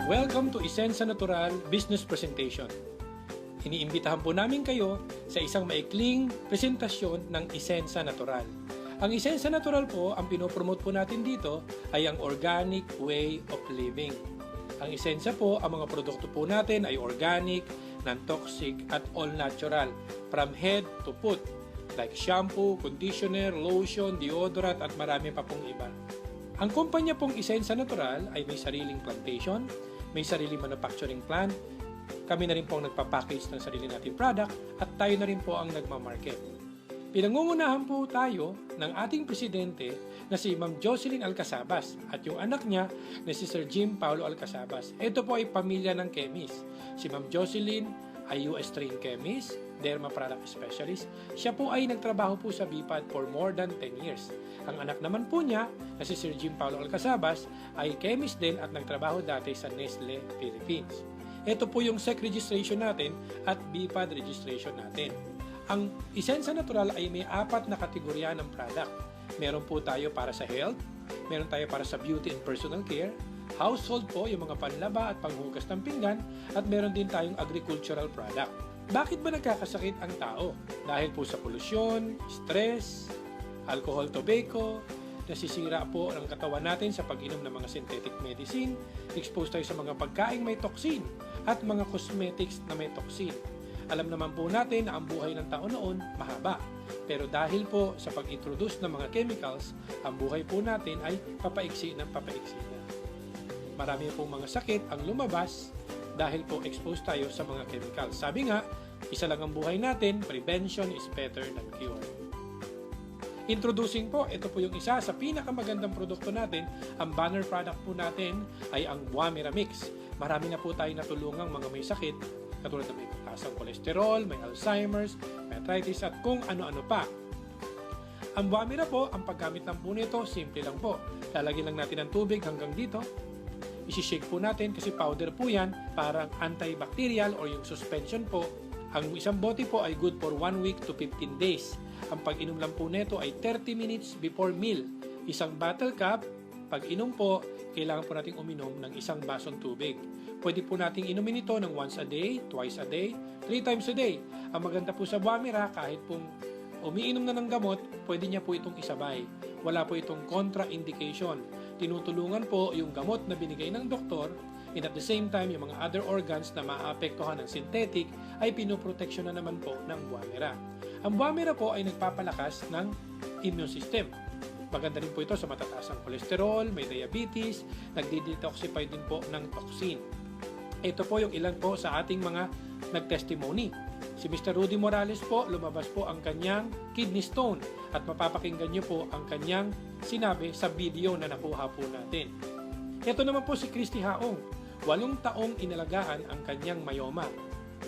Welcome to Isensa Natural Business Presentation. Iniimbitahan po namin kayo sa isang maikling presentasyon ng Isensa Natural. Ang Isensa Natural po, ang pinopromote po natin dito ay ang organic way of living. Ang Isensa po, ang mga produkto po natin ay organic, non-toxic at all natural from head to foot like shampoo, conditioner, lotion, deodorant at marami pa pong iba. Ang kumpanya pong Isensa Natural ay may sariling plantation, may sariling manufacturing plant, kami na rin po ang nagpapackage ng sarili nating product at tayo na rin po ang nagmamarket. Pinangungunahan po tayo ng ating presidente na si Ma'am Jocelyn Alcazabas at yung anak niya na si Sir Jim Paulo Alcazabas. Ito po ay pamilya ng chemist. Si Ma'am Jocelyn ay US trained chemist, derma product specialist. Siya po ay nagtrabaho po sa BIPAD for more than 10 years. Ang anak naman po niya na si Sir Jim Paulo Alcazabas ay chemist din at nagtrabaho dati sa Nestle Philippines. Ito po yung SEC registration natin at BIPAD registration natin. Ang Isensa Natural ay may 4 na kategorya ng product. Meron po tayo para sa health, meron tayo para sa beauty and personal care, household po, yung mga panlaba at panghugas ng pinggan, at meron din tayong agricultural product. Bakit ba nagkakasakit ang tao? Dahil po sa polusyon, stress, alcohol, tobacco, nasisira po ang katawan natin sa pag-inom ng mga synthetic medicine, exposed tayo sa mga pagkaing may toxin at mga cosmetics na may toxin. Alam naman po natin na ang buhay ng tao noon mahaba. Pero dahil po sa pag-introduce ng mga chemicals, ang buhay po natin ay papaiksi ng papaiksi na. Marami pong mga sakit ang lumabas dahil po exposed tayo sa mga chemicals. Sabi nga, isa lang ang buhay natin, prevention is better than cure. Introducing po, ito po yung isa sa pinakamagandang produkto natin. Ang banner product po natin ay ang Buamira Mix. Marami na po tayo natulungang mga may sakit, katulad na may taas ang kolesterol, may Alzheimer's, may arthritis at kung ano-ano pa. Ang Buamira po, ang paggamit ng po nito, simple lang po. Lalagyan lang natin ng tubig hanggang dito. Isi-shake po natin kasi powder po yan, parang antibacterial or yung suspension po. Ang isang bote po ay good for 1 week to 15 days. Ang pag-inom lang po nito ay 30 minutes before meal. Isang bottle cup, pag inom po, kailangan po nating uminom ng isang basong tubig. Pwede po nating inumin ito ng once a day, twice a day, 3 times a day. Ang maganda po sa Buamira, kahit pong umiinom na ng gamot, pwede niya po itong isabay. Wala po itong contraindication. Tinutulungan po yung gamot na binigay ng doktor, and at the same time, yung mga other organs na maapektuhan ng synthetic ay pinoproteksyon na naman po ng Buamira. Ang Buamira po ay nagpapalakas ng immune system. Maganda rin po ito sa matataas ang kolesterol, may diabetes, nagdi-detoxify din po ng toxin. Ito po yung ilan po sa ating mga nag-testimony. Si Mr. Rudy Morales po, lumabas po ang kanyang kidney stone at mapapakinggan nyo po ang kanyang sinabi sa video na nakuha po natin. Ito naman po si Christy Haong, 8 taong inalagaan ang kanyang myoma.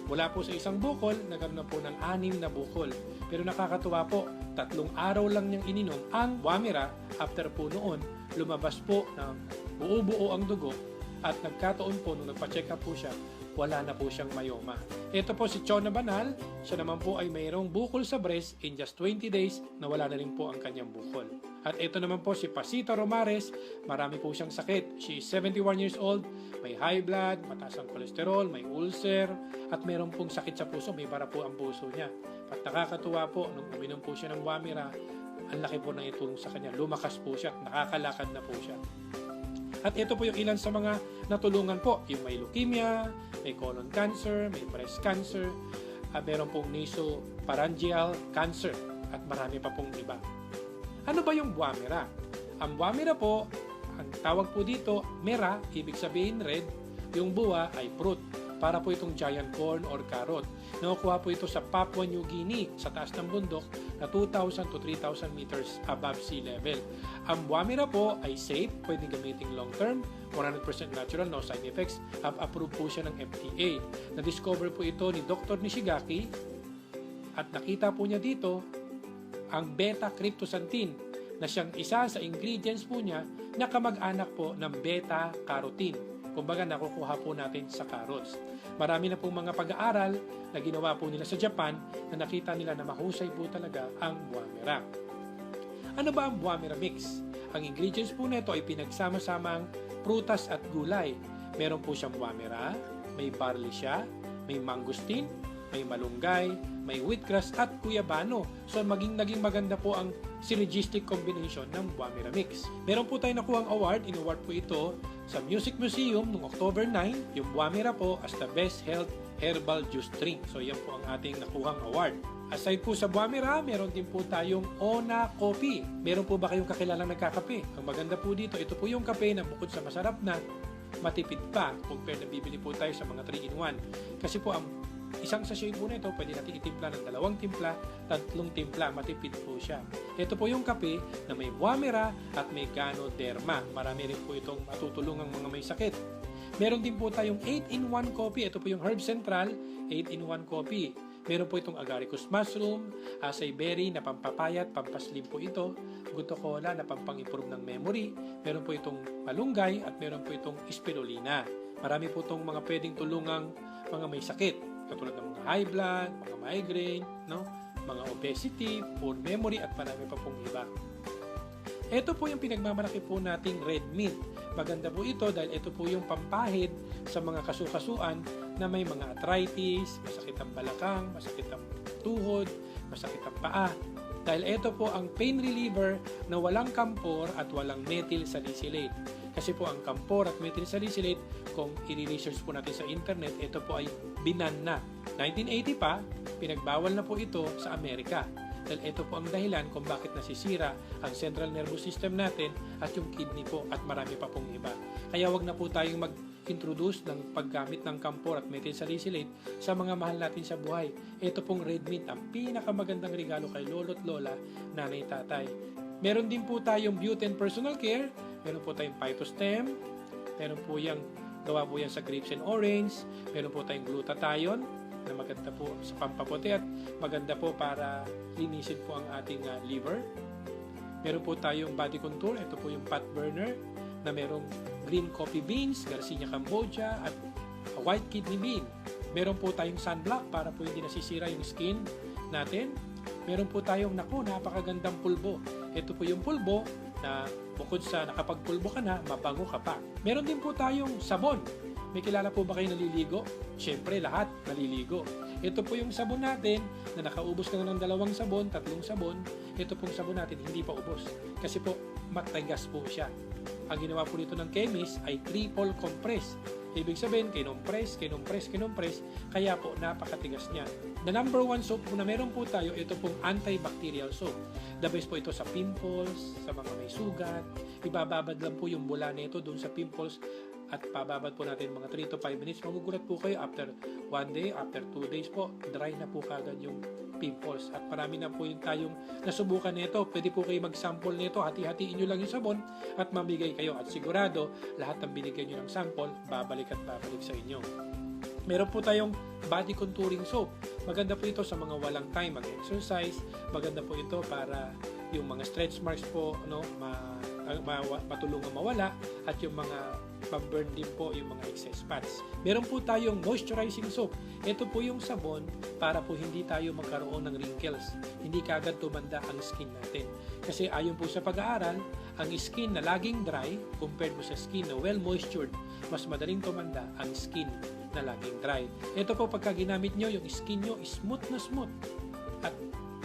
Mula po sa isang bukol, nagkaroon na po ng 6 na bukol. Pero nakakatuwa po, 3 araw lang niyang ininom ang Buamira. After po noon, lumabas po ng buo-buo ang dugo at nagkataon po nung nagpa-check up po siya, wala na po siyang myoma. Ito po si Chona Banal, siya naman po ay mayroong bukol sa breast in just 20 days na wala na rin po ang kanyang bukol. At ito naman po si Pasita Romares, marami po siyang sakit. She is 71 years old, may high blood, mataas ang kolesterol, may ulcer, at mayroon pong sakit sa puso, may bara po ang puso niya. At nakakatuwa po, nung uminom po siya ng Buamira, ang laki po ng itulong sa kanya. Lumakas po siya, nakakalakad na po siya. At ito po yung ilan sa mga natulungan po. Yung may leukemia, may colon cancer, may breast cancer, at meron pong nasopharyngeal cancer, at marami pa pong iba. Ano ba yung Buamira? Ang Buamira po, ang tawag po dito, mera, ibig sabihin red, yung bua ay fruit. Para po itong giant corn or carrot. Nakukuha po ito sa Papua New Guinea, sa taas ng bundok, na 2,000 to 3,000 meters above sea level. Ang Buamira po ay safe, pwedeng gamitin long term, 100% natural, no side effects, approved po siya ng FDA. Na-discover po ito ni Dr. Nishigaki at nakita po niya dito ang beta-cryptosantine na siyang isa sa ingredients po niya na kamag-anak po ng beta-carotene. Kumbaga, nakukuha po natin sa carrots. Marami na pong mga pag-aaral na ginawa po nila sa Japan na nakita nila na mahusay po talaga ang Buamira. Ano ba ang Buamira Mix? Ang ingredients po nito ay pinagsama-samang prutas at gulay. Meron po siyang wamira, may barley siya, may mangosteen, may malunggay, may wheatgrass at guyabano. So naging maganda po ang synergistic combination ng Wamira Mix. Meron po tayong nakuhang award. In-award po ito sa Music Museum noong October 9. Yung Wamira po as the best health herbal juice drink. So yan po ang ating nakuhang award. Aside po sa Wamira, meron din po tayong Ona Coffee. Meron po ba kayong kakilalang nagkakape? Ang maganda po dito, ito po yung kape na bukod sa masarap na, matipid pa compared na bibili po tayo sa mga 3-in-1. Kasi po ang isang sachet po na ito, pwede natin itimpla ng 2 timpla, 3 timpla, matipid po siya. Ito po yung kape na may Wamira at may Ganoderma. Marami rin po itong matutulungang mga may sakit. Meron din po tayong 8-in-1 coffee. Ito po yung Herb Central 8-in-1 coffee. Meron po itong agaricus mushroom, acai berry na pampapayat, pampaslim po ito, guto cola na pampang-improve ng memory, meron po itong malunggay at meron po itong spirulina. Marami po itong mga pwedeng tulungang mga may sakit, katulad ng mga high blood, mga migraine, mga obesity, poor memory at marami pa pong iba. Ito po yung pinagmamalaki po nating red mint. Maganda po ito dahil ito po yung pampahid sa mga kasukasuan na may mga arthritis, masakit ang balakang, masakit ang tuhod, masakit ang paa. Dahil ito po ang pain reliever na walang kampor at walang methyl salicylate. Kasi po ang kampor at methyl salicylate, kung i-research po natin sa internet, ito po ay binan na. 1980 pa, pinagbawal na po ito sa Amerika. Dahil ito po ang dahilan kung bakit nasisira ang central nervous system natin at yung kidney po at marami pa pong iba. Kaya wag na po tayong mag-introduce ng paggamit ng kampor at methyl salicylate sa mga mahal natin sa buhay. Ito pong red mint, ang pinakamagandang regalo kay lolo't lola, nanay, tatay. Meron din po tayong Butane Personal Care, meron po tayong Phytostem, meron po yung gawa po yan sa grapes and orange, meron po tayong glutathione, na maganda po sa pampaputi at maganda po para linisin po ang ating liver. Meron po tayong body contour, ito po yung fat burner na merong green coffee beans, Garcinia Cambogia at white kidney bean. Meron po tayong sunblock para po hindi nasisira yung skin natin. Meron po tayong napakagandang pulbo. Ito po yung pulbo na bukod sa nakapagpulbo ka na, mabango ka pa. Meron din po tayong sabon. May kilala po ba kayo naliligo? Siyempre, lahat naliligo. Ito po yung sabon natin na nakaubos ka na ng 2 sabon, 3 sabon. Ito pong sabon natin hindi pa ubos. Kasi po, matigas po siya. Ang ginawa po nito ng chemist ay triple compress. Ibig sabihin, kinompress, kaya po napakatigas niya. The number 1 soap po na meron po tayo, ito pong antibacterial soap. The best po ito sa pimples, sa mga may sugat. Ibababad lang po yung bula nito doon sa pimples at pababad po natin mga 3 to 5 minutes. Magugulat po kayo after 1 day, after 2 days po, dry na po kagad yung pimples. At marami na po yung tayong nasubukan nito. Pwede po kayo mag-sample nito. Hati-hatiin nyo lang yung sabon at mamigay kayo. At sigurado, lahat ng binigyan nyo ng sample, babalik at babalik sa inyo. Meron po tayong body contouring soap. Maganda po ito sa mga walang time mag-exercise. Maganda po ito para yung mga stretch marks po matulungan mawala at yung mga pag-burn din po yung mga excess fats. Meron po tayong moisturizing soap. Ito po yung sabon para po hindi tayo magkaroon ng wrinkles. Hindi kaagad tumanda ang skin natin. Kasi ayon po sa pag-aaral, ang skin na laging dry compared mo sa skin na well moistured, mas madaling tumanda ang skin na laging dry. Ito po pagka ginamit nyo, yung skin nyo smooth na smooth. At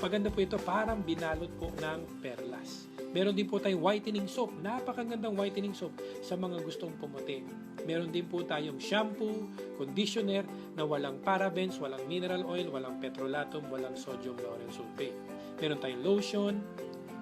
maganda po ito, parang binalot po ng perlas. Meron din po tayong whitening soap. Napakagandang whitening soap sa mga gustong pumuti. Meron din po tayong shampoo, conditioner na walang parabens, walang mineral oil, walang petrolatum, walang sodium lauryl sulfate. Meron tayong lotion.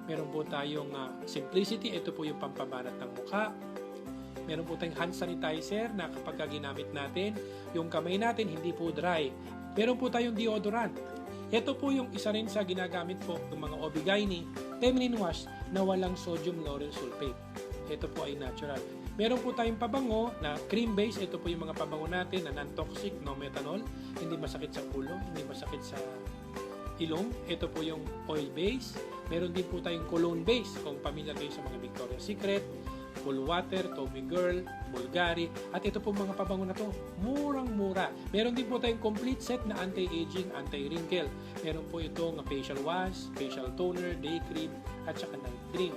Meron po tayong Simplicity. Ito po yung pampabanat ng mukha. Meron po tayong hand sanitizer na kapag ginamit natin, yung kamay natin hindi po dry. Meron po tayong deodorant. Ito po yung isa rin sa ginagamit po ng mga OB/GYN feminine wash na walang sodium lauryl sulfate. Ito po ay natural. Meron po tayong pabango na cream base. Ito po yung mga pabango natin na non-toxic, no methanol. Hindi masakit sa ulo, hindi masakit sa ilong. Ito po yung oil base. Meron din po tayong cologne base. Kung pamilyar kayo sa mga Victoria's Secret, Cool Water, Tommy Girl, Bulgari, at ito po mga pabango na to, murang-mura. Meron din po tayong complete set na anti-aging, anti-wrinkle. Meron po itong facial wash, facial toner, day cream, at saka night cream.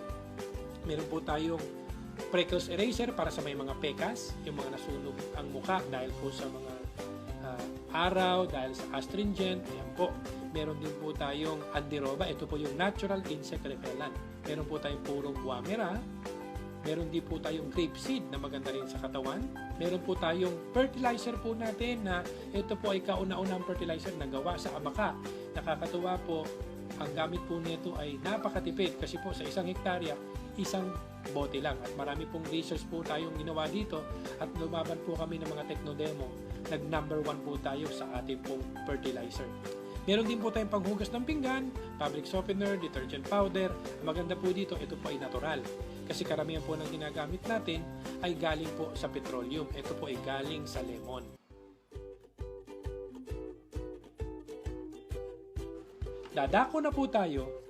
Meron po tayong Freckles eraser para sa may mga pekas, yung mga nasunog ang muka dahil po sa mga araw, dahil sa astringent. Ayan po. Meron din po tayong Andiroba. Ito po yung natural insect repellent. Meron po tayong purong Guamera. Meron din po tayong grapeseed na maganda rin sa katawan. Meron po tayong fertilizer po natin na ito po ay kauna-unang fertilizer na gawa sa abaka. Nakakatuwa po, ang gamit po nito ay napakatipid kasi po sa isang hektarya, isang bote lang. At marami pong research po tayong ginawa dito at lumaban po kami ng mga techno-demo. Nag number 1 po tayo sa ating pong fertilizer. Meron din po tayong panghugas ng pinggan, fabric softener, detergent powder. Maganda po dito, ito po ay natural. Kasi karamihan po ng ginagamit natin ay galing po sa petroleum. Ito po ay galing sa lemon. Dadako na po tayo